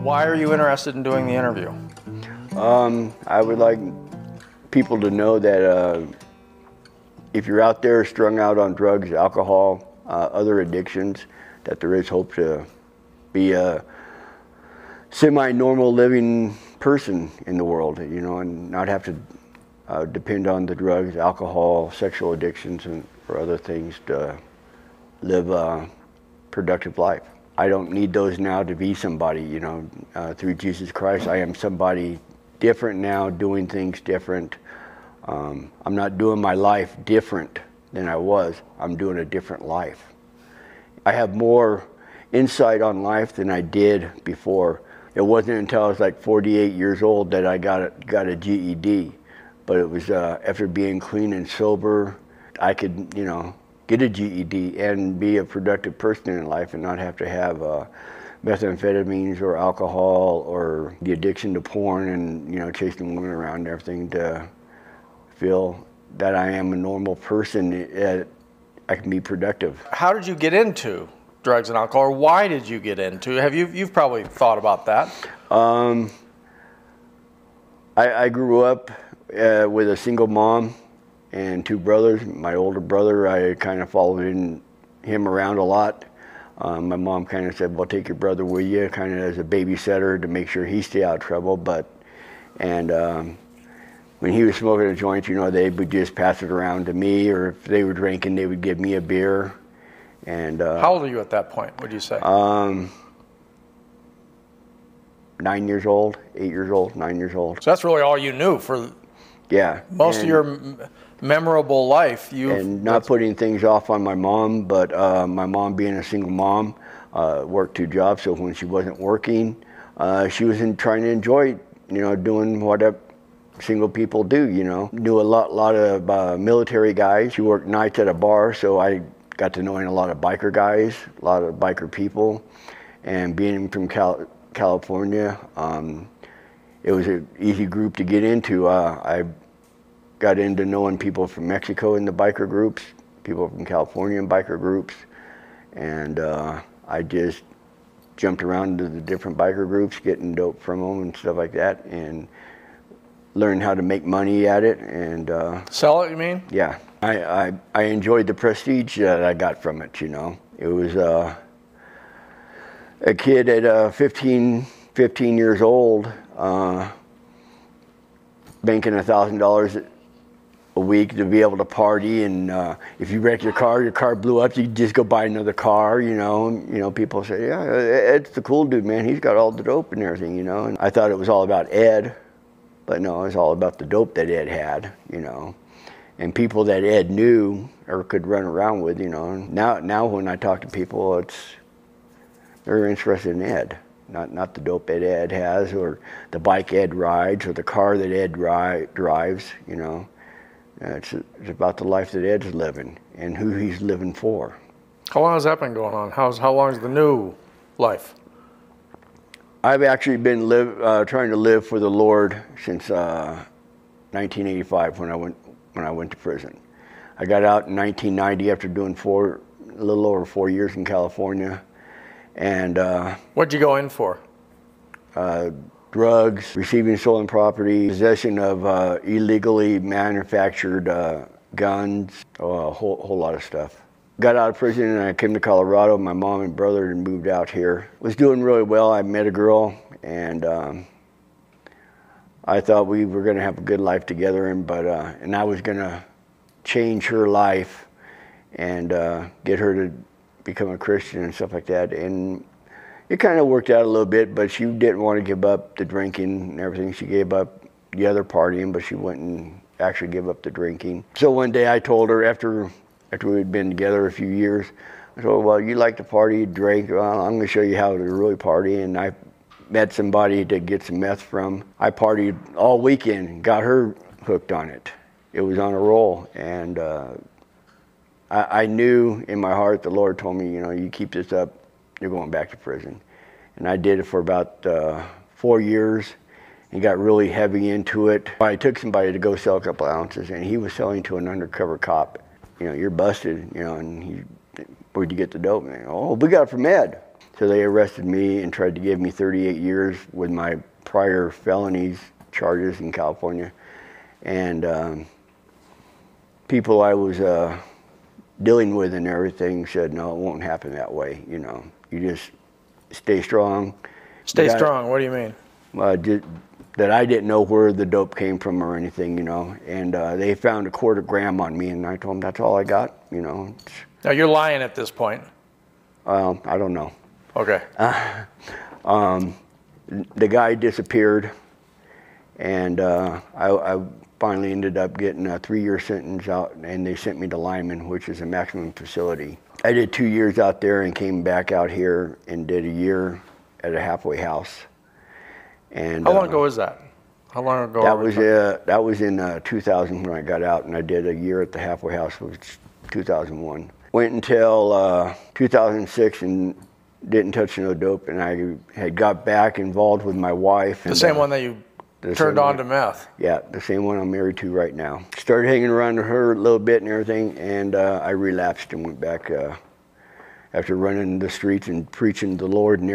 Why are you interested in doing the interview? I would like people to know that if you're out there strung out on drugs, alcohol, other addictions, that there is hope to be a semi-normal living person in the world, you know, and not have to depend on the drugs, alcohol, sexual addictions, or other things to live a productive life. I don't need those now to be somebody, you know. Through Jesus Christ, I am somebody different now, doing things different. I'm not doing my life different than I was. I'm doing a different life. I have more insight on life than I did before. It wasn't until I was like 48 years old that I got a GED, but it was after being clean and sober, I could, you know, get a GED and be a productive person in life and not have to have methamphetamines or alcohol or the addiction to porn and, you know, chasing women around and everything, to feel that I am a normal person. I can be productive. How did you get into drugs and alcohol, or why did you get into? You've probably thought about that. I grew up with a single mom and two brothers. My older brother, I kind of followed him around a lot. My mom kind of said, well, take your brother with you, kind of as a babysitter to make sure he stay out of trouble. When he was smoking a joint, you know, they would just pass it around to me, or if they were drinking, they would give me a beer. And how old are you at that point, would you say? 9 years old, 8 years old, 9 years old. So that's really all you knew for most of your memorable life. And not putting things off on my mom, but my mom being a single mom, worked two jobs, so when she wasn't working, she was trying to enjoy, you know, doing whatever single people do, you know. Knew a lot of military guys. She worked nights at a bar, so I got to knowing a lot of biker guys, a lot of biker people, and being from California, it was an easy group to get into. I got into knowing people from Mexico in the biker groups, people from California in biker groups, and I just jumped around to the different biker groups, getting dope from them and stuff like that, and learned how to make money at it. And sell it, you mean? Yeah. I enjoyed the prestige that I got from it, you know. It was a kid at 15 years old, banking $1,000 a week to be able to party, and if you wreck your car blew up, you could just go buy another car, you know. You know, people say, yeah, Ed's the cool dude, man. He's got all the dope and everything, you know. And I thought it was all about Ed, but no, it was all about the dope that Ed had, you know. And people that Ed knew or could run around with, you know. Now when I talk to people, they're interested in Ed, not the dope that Ed has, or the bike Ed rides, or the car that Ed drives, you know. It's about the life that Ed's living and who he's living for. How long has that been going on? How long is the new life? I've actually been trying to live for the Lord since 1985 when I went to prison. I got out in 1990 after doing a little over 4 years in California. And what'd you go in for? Drugs, receiving stolen property, possession of illegally manufactured guns, a whole lot of stuff. Got out of prison and I came to Colorado. My mom and brother had moved out here. Was doing really well. I met a girl, and I thought we were going to have a good life together, and I was going to change her life and get her to become a Christian and stuff like that. And it kind of worked out a little bit, but she didn't want to give up the drinking and everything. She gave up the other partying, but she wouldn't actually give up the drinking. So one day I told her, after we'd been together a few years, I told her, well, you like to party, drink, well, I'm going to show you how to really party. And I met somebody to get some meth from. I partied all weekend and got her hooked on it. It was on a roll. And I knew in my heart, the Lord told me, you know, you keep this up, you're going back to prison. And I did it for about 4 years and got really heavy into it. I took somebody to go sell a couple ounces, and he was selling to an undercover cop. You know, you're busted, you know, and where'd you get the dope? And oh, we got it from Ed. So they arrested me and tried to give me 38 years with my prior felonies charges in California. And people I was dealing with and everything said, no, it won't happen that way. You know, you just stay strong. Stay strong, what do you mean? That I didn't know where the dope came from or anything, you know. And they found a quarter gram on me, and I told them that's all I got, you know. Now you're lying at this point. I don't know. Okay. The guy disappeared, and I finally ended up getting a 3-year sentence out, and they sent me to Lyman, which is a maximum facility. I did 2 years out there and came back out here and did a year at a halfway house. And how long ago was that? How long ago? That was in 2000 when I got out, and I did a year at the halfway house, which was 2001. Went until 2006 and didn't touch no dope, and I had got back involved with my wife. The same one that you turned on to meth? Yeah, the same one I'm married to right now. Started hanging around with her a little bit and everything, and I relapsed and went back after running the streets and preaching the Lord and everything.